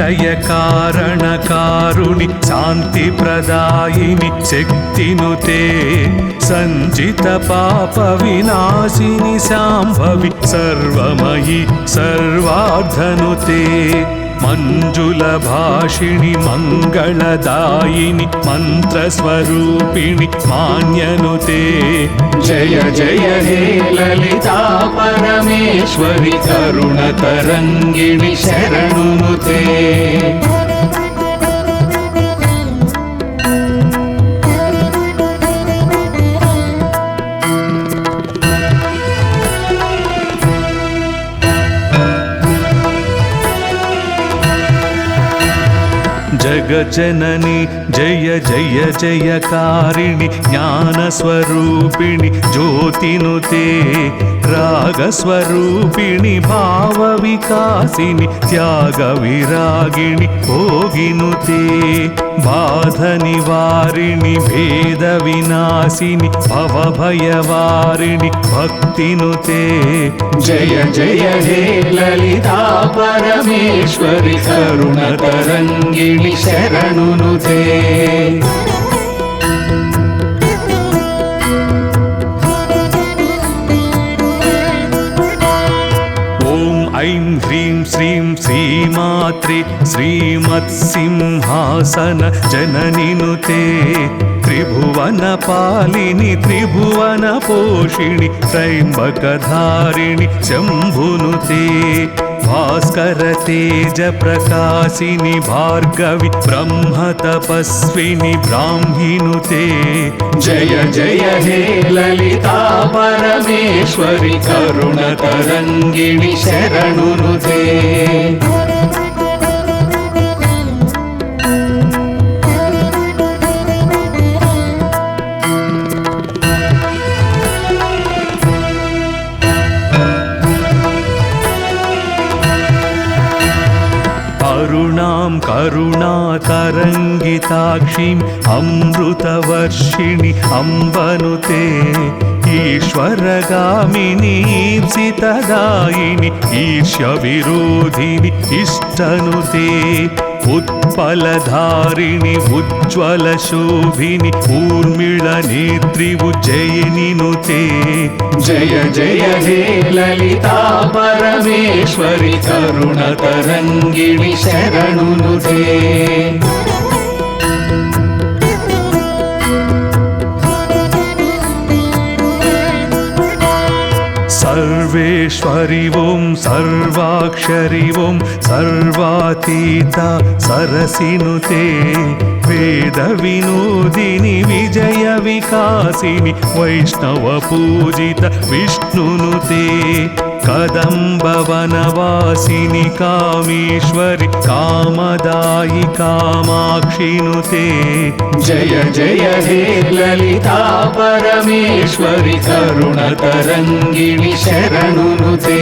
లయ కారణ కారుణి శాంతి ప్రదాయిని శక్తినుతే సంజిత పాప వినాశిని శాంభవి సర్వమయి సర్వార్ధనుతే మంజుల భాషిణి మంగళదాయిని మంత్రస్వరూపిణి మాన్యనుతే జయ జయ హే లలితా పరమేశ్వరి కరుణతరంగిణి శరణునుతే జగజనని జయ జయ జయకారిణి జ్ఞానస్వరూపిణి జ్యోతినుతే రాగస్వరూపిణి భావ వికాసిని త్యాగ విరాగిణి భోగినుతే బాధ నివారిణి భేద వినాశిని భవభయవారిణి భక్తినుతే జయ జయ హే లలితా పరమేశ్వరి కరుణతరంగిణి శరణునుతే ఐం హ్రీం శ్రీం శ్రీమాత్రే శ్రీమత్సింహాసన జననినుతే త్రిభువన పాలిని త్రిభువన పోషిణి త్రైంబకధారిణి శంభునుతే భాస్కర తేజ ప్రకాశిని భార్గవి బ్రహ్మ తపస్విని బ్రాహ్మినుతే జయ జయ హే లలితా పరమేశ్వరి కరుణతరంగిణి శరణునుతే కరుణాం కరుణాతరంగితాక్షిం అమృతవర్షిణి అంబనుతే ఈశ్వరగామిని ఈప్సితదాయిని ఈర్ష్య విరోధిని ఇష్టనుతే ఉత్పలధారిణి ఉజ్వల శోభిని ఊర్మిళ నేత్రి ఉజ్జయినినుతే జయ జయ హే లలితా పరమేశ్వరి కరుణతరంగిణి శరణునుతే సర్వేశ్వరి ఓం సర్వాక్షరి ఓం సర్వాతీత సరసినుతే వేద వినోదిని విజయ వికాసిని వైష్ణవ పూజిత విష్ణునుతే కదంబవనవాసిని కామేశ్వరి కామదాయి కామాక్షినుతే జయ జయ హే లలితా పరమేశ్వరి కరుణతరంగిణి శరణునుతే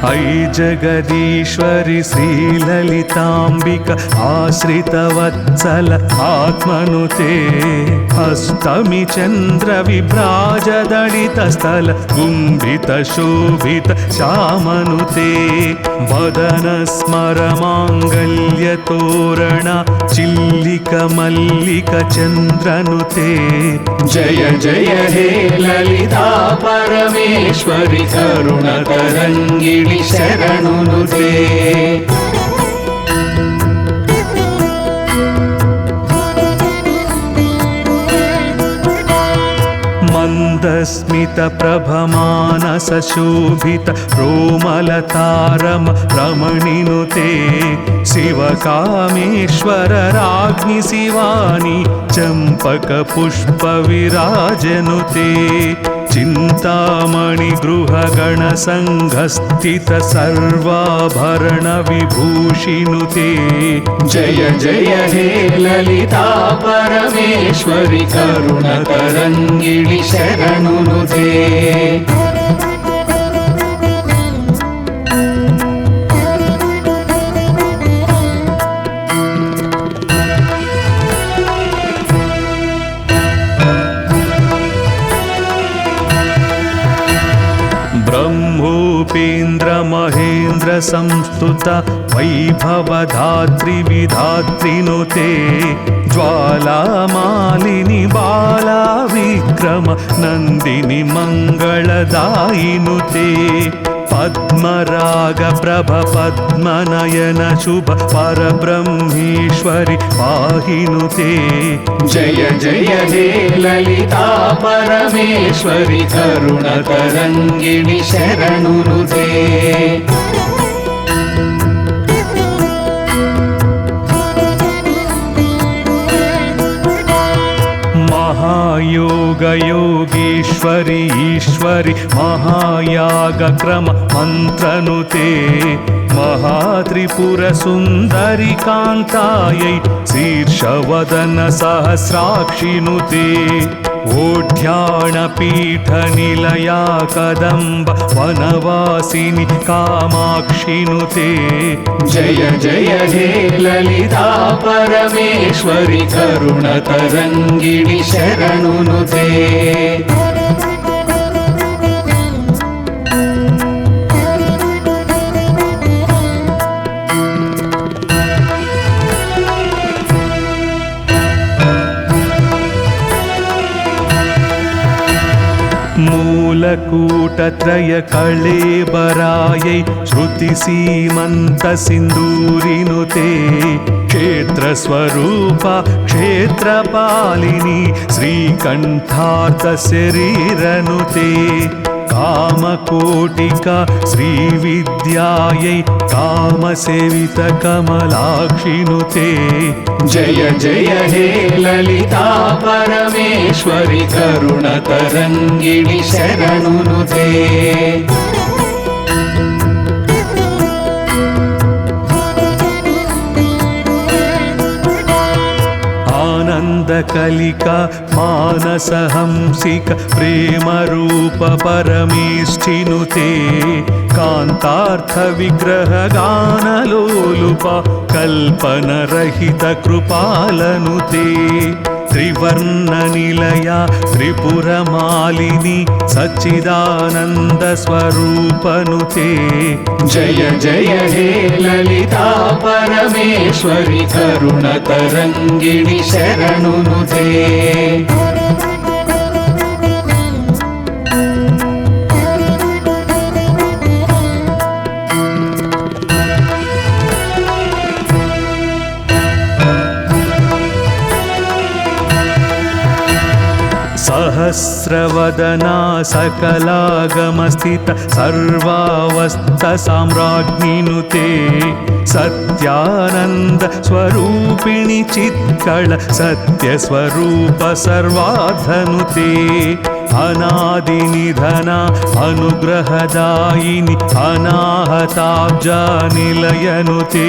ఐ జగదీశ్వరి శ్రీలలితాంబిక ఆశ్రితవత్సల ఆత్మనుతే అష్టమి చంద్ర విభ్రాజదళిత స్థల గుంభిత శోభిత శ్యామనుతే వదన స్మర మాంగళ్య తోరణ చిల్లిక మల్లిక చంద్రనుతే జయ జయ హే లలితా పరమేశ్వరి కరుణతరంగిణి శరణునుతే మందస్మిత ప్రభమానస శోభిత రోమలతారమ రమణినుతే శివకామేశ్వర రాజ్ఞి శివాని చంపక పుష్ప విరాజనుతే చింతామణి గృహగణ సంఘస్థిత సర్వాభరణ విభూషినుతే జయ జయ హే లలితా పరమేశ్వరి కరుణతరంగిణి శరణునుతే संस्तुत वैभवधात्री विधात्रिनुते ज्वालामालिनि बाला विक्रम नन्दिनि मङ्गलदायिनुते पद्मराग प्रभ पद्मनयन शुभ परब्रह्मेश्वरि पाहिनुते जय जय हे ललिता परमेश्वरि करुणतरङ्गिणि शरणुनुते महायोग योगेश्वरि ईश्वरि महायाग क्रम मन्त्रनुते महात्रिपुर सुन्दरि कान्तायै शीर्षवदन सहस्राक्षिनुते ओढ्याणपीठनिलया कदम्ब वनवासिनि कामाक्षिनुते जय जय हे ललिता परमेश्वरि करुणतरङ्गिणि शरणुनुते मूलकूटत्रय कळेबरायै श्रुतिसीमन्त सिन्दूरिनुते क्षेत्रस्वरूपा क्षेत्रपालिनी श्रीकण्ठार्थ शरीरनुते कामकोटिका श्रीविद्यायै कामसेवित कमलाक्षिनुते जय जय हे ललिता परमेश्वरि करुणतरङ्गिणि शरणुनुते आनन्दकलिका मानसहंसिक प्रेमरूप परमेष्ठिनुते कान्तार्थविग्रह गानलोलुप कल्पनरहित कृपालनुते त्रिवर्णनिलया त्रिपुरमालिनी सच्चिदानन्द स्वरूपनुते जय जय हे ललिता परमेश्वरि करुणतरङ्गिणि शरणुनुते सहस्रवदना सकलागमस्थित सर्वावस्थ साम्राज्ञिनुते सत्यानन्द स्वरूपिणि चित्कळ सत्यस्वरूप सर्वाधनुते अनादिनिधना अनुग्रहदायिनि अनाहताब्जा निलयनुते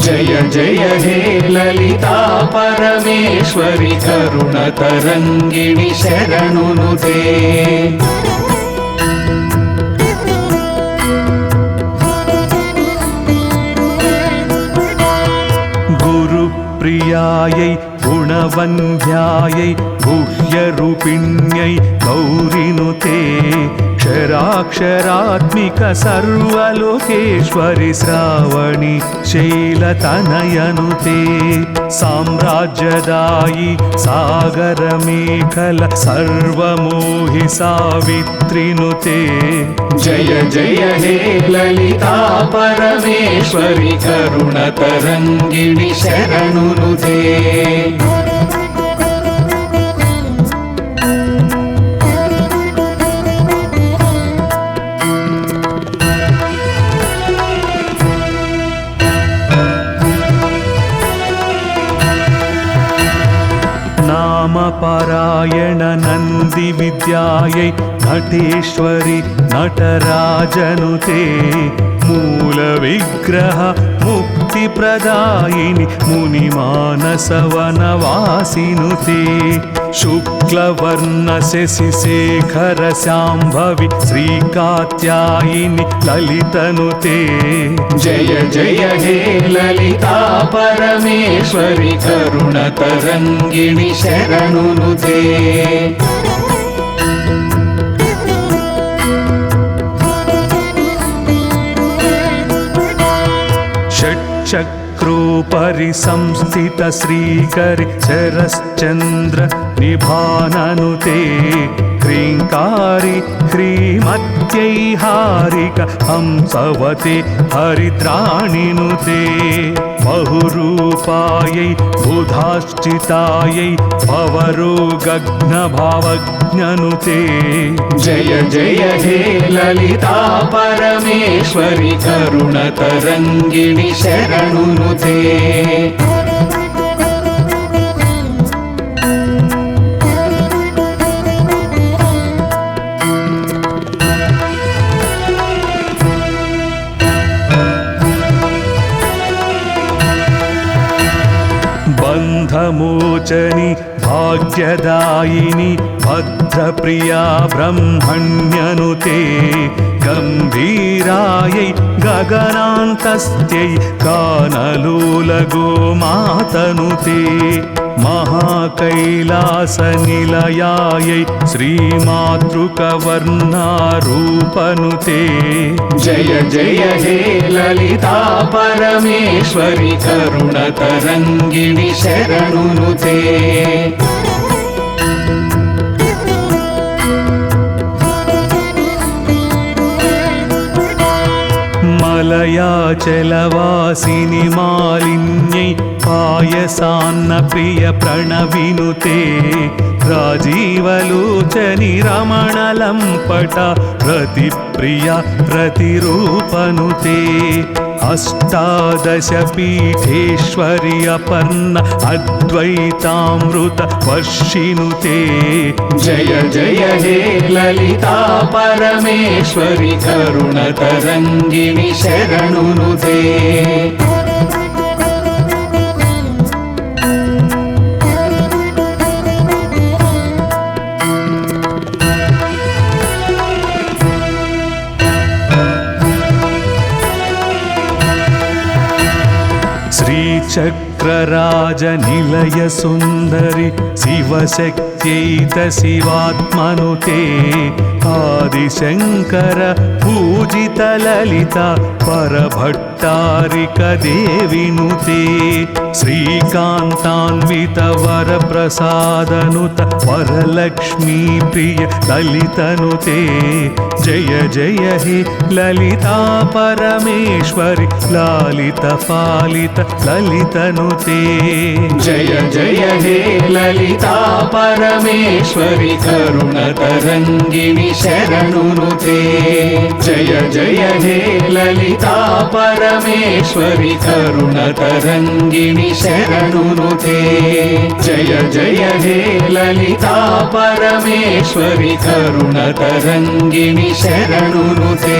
जय जय हे ललिता परमेश्वरि करुणतरङ्गिणि शरणुनुते गुरुप्रियायै गुणवन्ध्यायै गुह्यरूपिण्यै गौरिनुते क्षराक्षरात्मिक सर्वलोकेश्वरि श्रावणि शैलतनयनुते साम्राज्यदायि सागरमेखल सर्वमोहि सावित्रिनुते जय जय हे ललिता परमेश्वरि करुणतरङ्गिणि शरणुनुते नामपारायण नन्दी विद्यायै नटेश्वरि नटराजनुते मूलविग्रह मुक्तिप्रदायिनि मुनिमानसवनवासिनुते शुक्लवर्ण शशिशेखर शाम्भवि श्रीकात्यायिनि ललितनुते जय जय हे ललिता परमेश्वरि करुणतरङ्गिणि शरणुनुते चक्रोपरि संस्थित श्रीकरि शरश्चन्द्र निभाननुते क्रीङ्कारी ह्रीमत्यैहारिक हंसवते हरिद्राणिनुते बहुरूपायै बुधाश्चितायै भवरोगघ्नभावज्ञनुते जय जय हे ललिता परमेश्वरि करुणतरङ्गिणि शरणुनुते बन्धमोचनि भाग्यदायिनि भद्रप्रिया ब्रह्मण्यनुते गम्भीरायै गगनान्तस्यै कानलोलगोमातनुते महाकैलासनिलयायै श्रीमातृकवर्णारूपनुते जय जय हे ललिता परमेश्वरि करुणतरङ्गिणि शरणुनुते मलयाचलवासिनि मालिन्यै पायसान्न प्रिय प्रणविनुते राजीवलोचनि रमणलम्पट रतिप्रिया रतिरूपनुते अष्टादशपीठेश्वरि अपर्ण अद्वैतामृत वर्षिनुते जय जय हे ललिता परमेश्वरि करुणतरङ्गिणि शरणुनुते चक्रराजनिलय सुन्दरि शिवशक्त्यैत शिवात्मनुते आदिशङ्कर पूजित ललिता परभट्टारिक देविनुते श्रीकान्तान्वित वरप्रसादनुत वरलक्ष्मी प्रिय ललितनुते जय जय हे ललिता परमेश्वरि लालित पालित ललितनुते जय जय हे ललिता परमेश्वरि करुणतरङ्गिणि शरणुनुते जय जय हे ललिता परमेश्वरि करुणतरङ्गिणि शरणुनुते जय जय हे ललिता परमेश्वरि करुणतरङ्गिणि शरणुनुते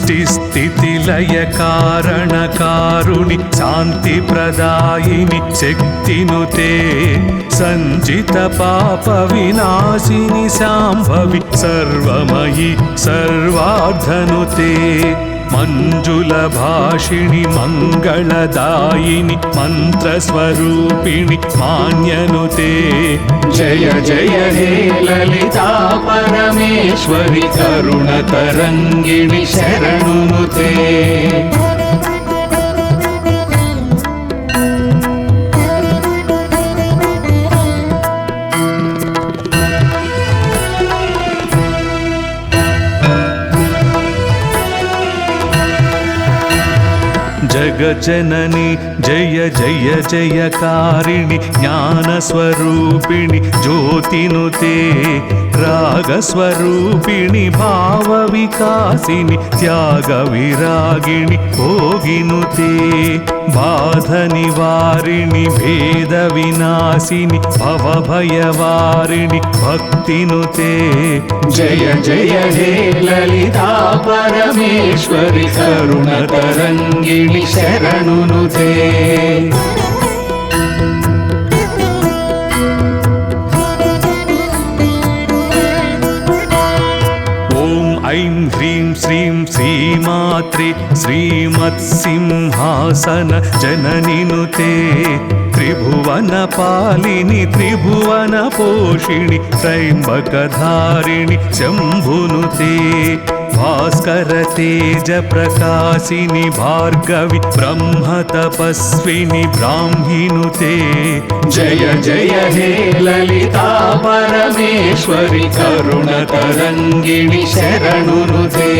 सृष्टिस्थितिलय कारणकारुणि शान्तिप्रदायिनि शक्तिनुते सञ्जित पापविनाशिनि शाम्भवि सर्वमयि सर्वार्धनुते मञ्जुलभाषिणि मङ्गलदायिनि मन्त्रस्वरूपिणि मान्यनुते जय जय हे ललिता परमेश्वरि करुणतरङ्गिणि शरणुनुते जगज्जननि जय जय जयकारिणि ज्ञानस्वरूपिणि ज्योतिनुते रागस्वरूपिणि भावविकासिनि त्यागविरागिणि भोगिनुते बाधनिवारिणि भेदविनाशिनि भवभयवारिणि भक्तिनुते जय जय हे ललिता परमेश्वरि करुणतरङ्गिणि शरणुनुते ऐं ह्रीं श्रीं श्रीमात्रे श्रीमद् श्रीमत्सिंहासन जननिनुते त्रिभुवन पालिनि त्रिभुवन पोषिणि त्रयम्बकधारिणि शम्भुनुते भास्कर तेज प्रकाशिनि भार्गवि ब्रह्म तपस्विनि ब्राह्मिनुते जय जय हे ललिता परमेश्वरि करुणतरङ्गिणि शरणुनुते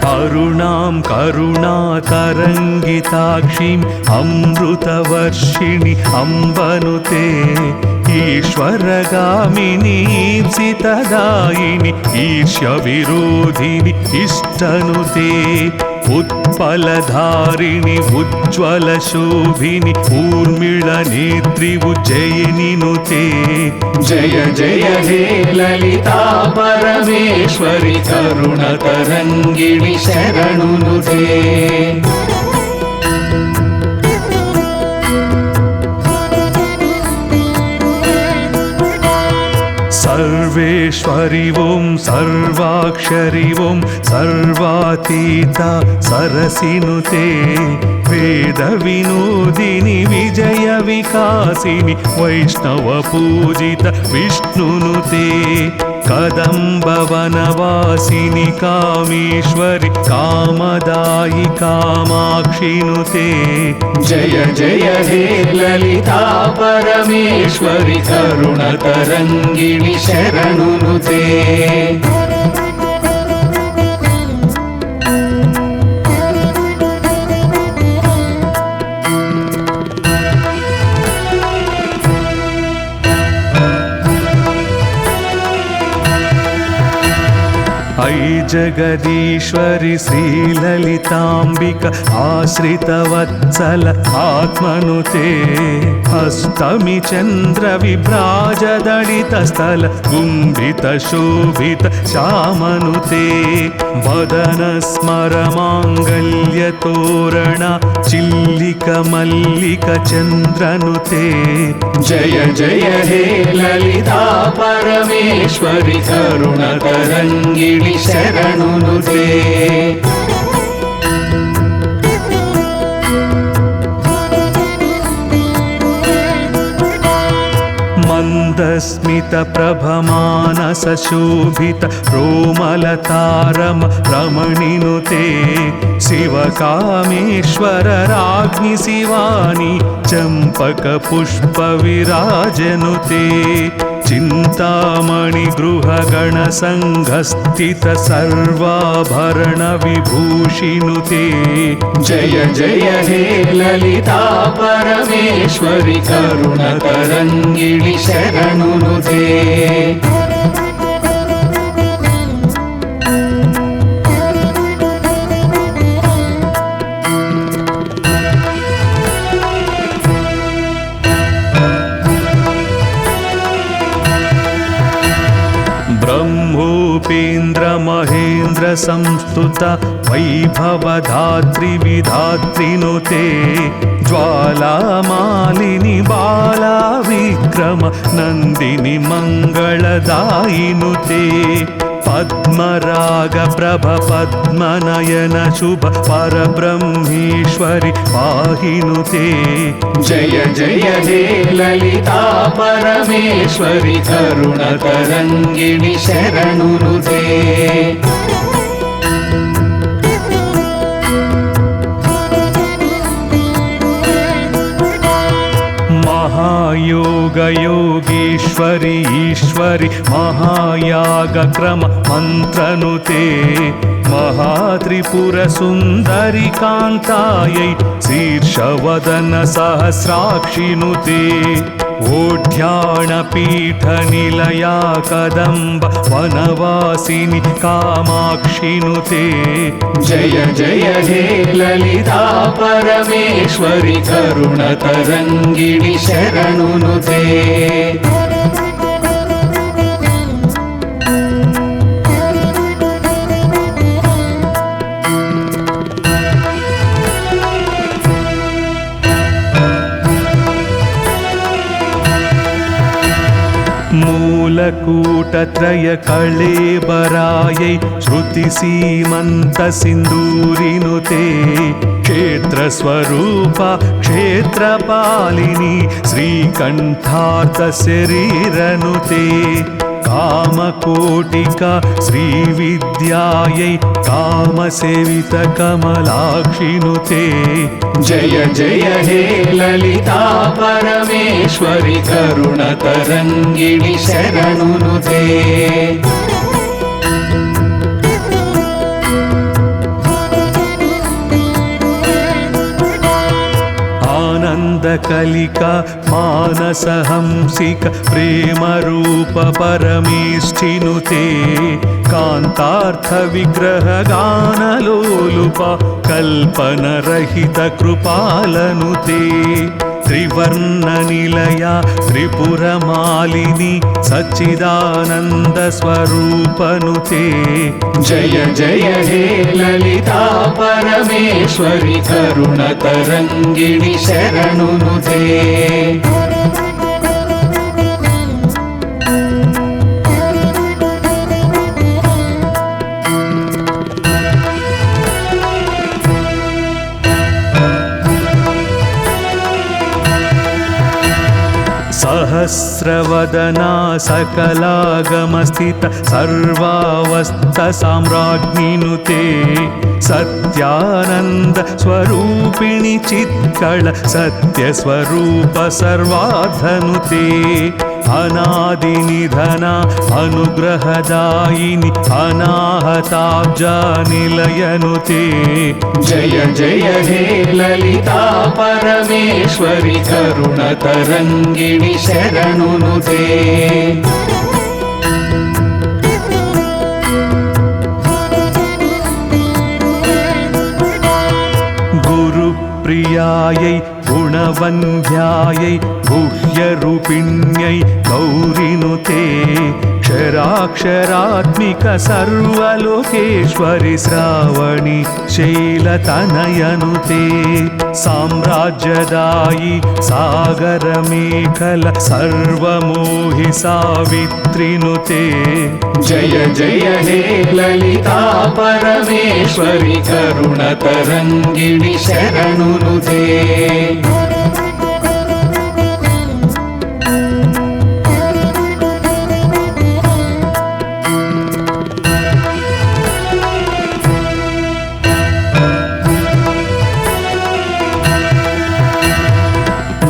करुणां करुणातरङ्गिताक्षीम् अमृतवर्षिणि अम्बनुते ईश्वरगामिनी ईप्सितदायिनि ईर्ष्यविरोधिनि इष्टनुते उत्पलधारिणि उज्ज्वलशोभिनि ऊर्मिळनेत्रि उज्जयिनिनुते जय जय हे ललिता परमेश्वरि करुणतरङ्गिणि शरणुनुते सर्वेश्वरि ॐ सर्वाक्षरि ॐ सर्वातीता सरसिनुते वेदविनोदिनि विजयविकासिनि वैष्णवपूजित विष्णुनुते कदम्बवनवासिनि कामेश्वरि कामदायि कामाक्षिनुते जय जय हे ललिता परमेश्वरि करुणतरङ्गिणि शरणुनुते ऐ जगदीश्वरि श्रीललिताम्बिक आश्रितवत्सल आत्मनुते अष्टमी चन्द्र विभ्राजदलितस्थल गुम्बितशोभित श्यामनुते वदन स्मर माङ्गल्यतोरण चिल्लिक मल्लिक चन्द्रनुते जय जय हे ललिता परमेश्वरि करुणतरङ्गिणि शरणुनुते मन्दस्मित प्रभमानस शोभित रोमलतारम रमणिनुते शिवकामेश्वर राज्ञि शिवानी चम्पक पुष्प विराजनुते चिन्तामणि गृहगण संघस्थित सर्वाभरण विभूषिनुते जय जय हे ललिता परमेश्वरि करुणतरङ्गिणि शरणुनुते ब्रह्मोपेन्द्र महेन्द्र संस्तुत वैभवधात्री विधात्रिनुते ज्वालामालिनि बाला विक्रम नन्दिनि मङ्गलदायिनुते पद्मराग प्रभ पद्मनयन शुभ परब्रह्मेश्वरि पाहिनुते जय जय हे ललिता परमेश्वरि करुणतरङ्गिणि शरणुनुते महायोग योगीश्वरि ईश्वरि महायागक्रम मन्त्रनुते महात्रिपुर सुन्दरि कान्तायै शीर्षवदन सहस्राक्षिनुते ओढ्याणपीठनिलया कदम्ब वनवासिनि कामाक्षिनुते जय जय हे ललिता परमेश्वरि करुणतरङ्गिणि शरणुनुते मूलकूटत्रय कळेबरायै श्रुतिसीमन्तसिन्दूरिनुते क्षेत्रस्वरूपा क्षेत्रपालिनी श्रीकण्ठार्थशरीरनुते कामकोटिका श्रीविद्यायै कामसेवितकमलाक्षिनुते जय जय हे ललिता परमेश्वरि करुणतरङ्गिणि शरणुनुते आनन्दकलिका मानसहंसिक प्रेमरूप परमेष्ठिनुते कान्तार्थविग्रहगानलोलुप कल्पनरहितकृपालनुते त्रिवर्णनिलया त्रिपुरमालिनी सच्चिदानन्दस्वरूपनुते जय जय हे ललिता परमेश्वरि करुणतरङ्गिणि शरणुनुते सहस्रवदना सकलागमस्थित सर्वावस्थसाम्राज्ञिनुते सत्यानन्द स्वरूपिणि चित्कळ सत्यस्वरूप सर्वाधनुते अनादिनिधना अनुग्रहदायिनि अनाहताब्जानिलयनुते जय जय हे ललिता परमेश्वरि करुणतरङ्गिणि शरणुनुते गुरुप्रियायै गुणवन्ध्यायै गुह्यरूपिण्यै गौरिनुते क्षराक्षरात्मिक सर्वलोकेश्वरि श्रावणि शैलतनयनुते साम्राज्यदायि सागरमेखल सर्वमोहि सावित्रिनुते जय जय हे ललिता परमेश्वरि करुणतरङ्गिणि शरणुनुते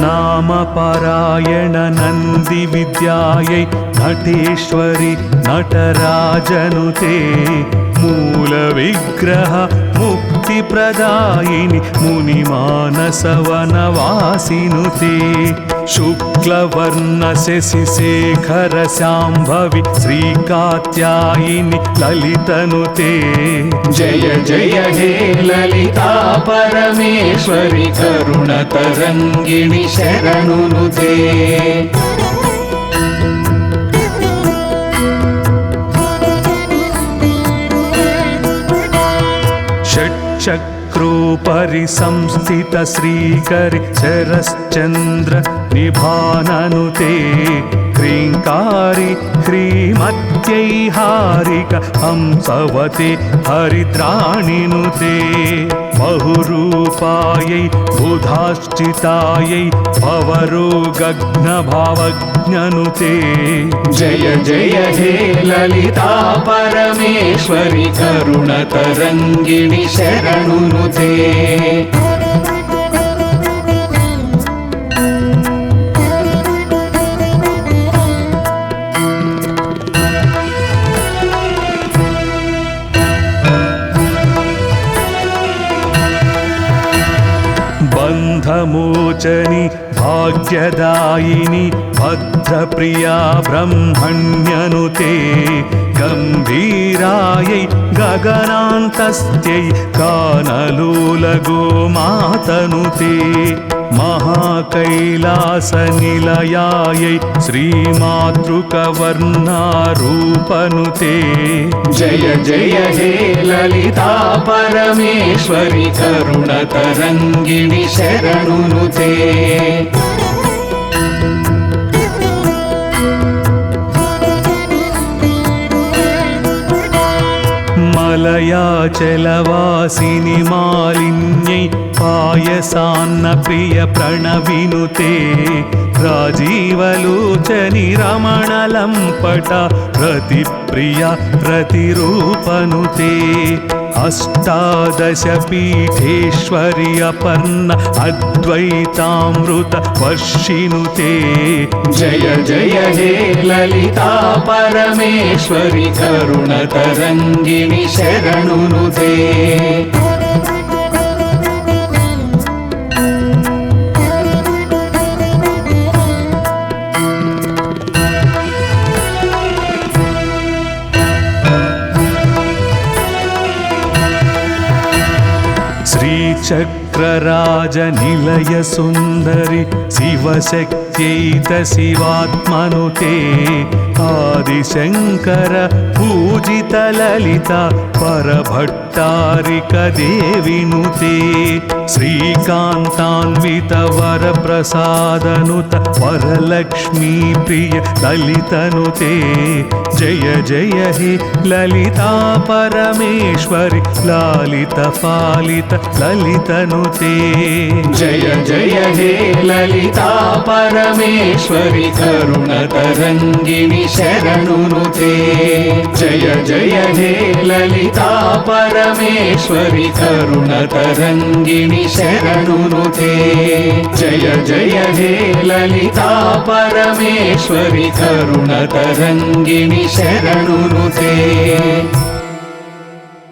नामपारायण नन्दी विद्यायै नटेश्वरि नटराजनुते मूलविग्रह मुक्तिप्रदायिनि मुनिमानसवनवासिनुते शुक्लवर्णशशिशेखर शाम्भवि श्रीकात्यायिनि ललितनुते जय जय हे ललिता परमेश्वरि करुणतरङ्गिणि शरणुनुते चक्रोपरि संस्थित श्रीकरि शरश्चन्द्र निभाननुते ह्रीङ्कारी ह्रीमत्यै हारिक हंसवते हरिद्राणिनुते बहुरूपायै बुधाश्चितायै भवरोगघ्नभावज्ञनुते जय जय हे ललिता परमेश्वरि करुणतरङ्गिणि शरणुनुते बन्धमोचनि भाग्यदायिनि भद्रप्रिया ब्रह्मण्यनुते गम्भीरायै गगनान्तस्यै कानलोलगोमातनुते महाकैलासनिलयायै श्रीमातृकवर्णारूपनुते जय जय हे ललिता परमेश्वरि करुणतरङ्गिणि शरणुनुते नीलाचलवासिनि मालिन्यै पायसान्न प्रिय प्रणविनुते राजीवलोचनि रमणलम्पट रतिप्रिया रतिरूपनुते अष्टादश पीठेश्वरि अपर्ण अद्वैतामृत वर्षिनुते जय जय हे ललिता परमेश्वरि करुणतरङ्गिणि शरणुनुते श्रीचक्रराज निलय सुंदरि शिवशक्त्यैत शिवात्मनुते आदिशंकर पूजित ललिता परभट्टारिक देविनुते श्रीकान्तान्वित वरप्रसादनुत वरलक्ष्मी प्रिय ललितनुते जय जय हे ललिता परमेश्वरि लालित पालित ललितनुते जय जय हे ललिता परमेश्वरि करुणतरङ्गिणि शरणुनुते जय जय हे ललिता परमेश्वरि करुणतरङ्गिणि शरणुनुते जय जय हे ललिता परमेश्वरि करुणतरङ्गिणि शरणुनुते।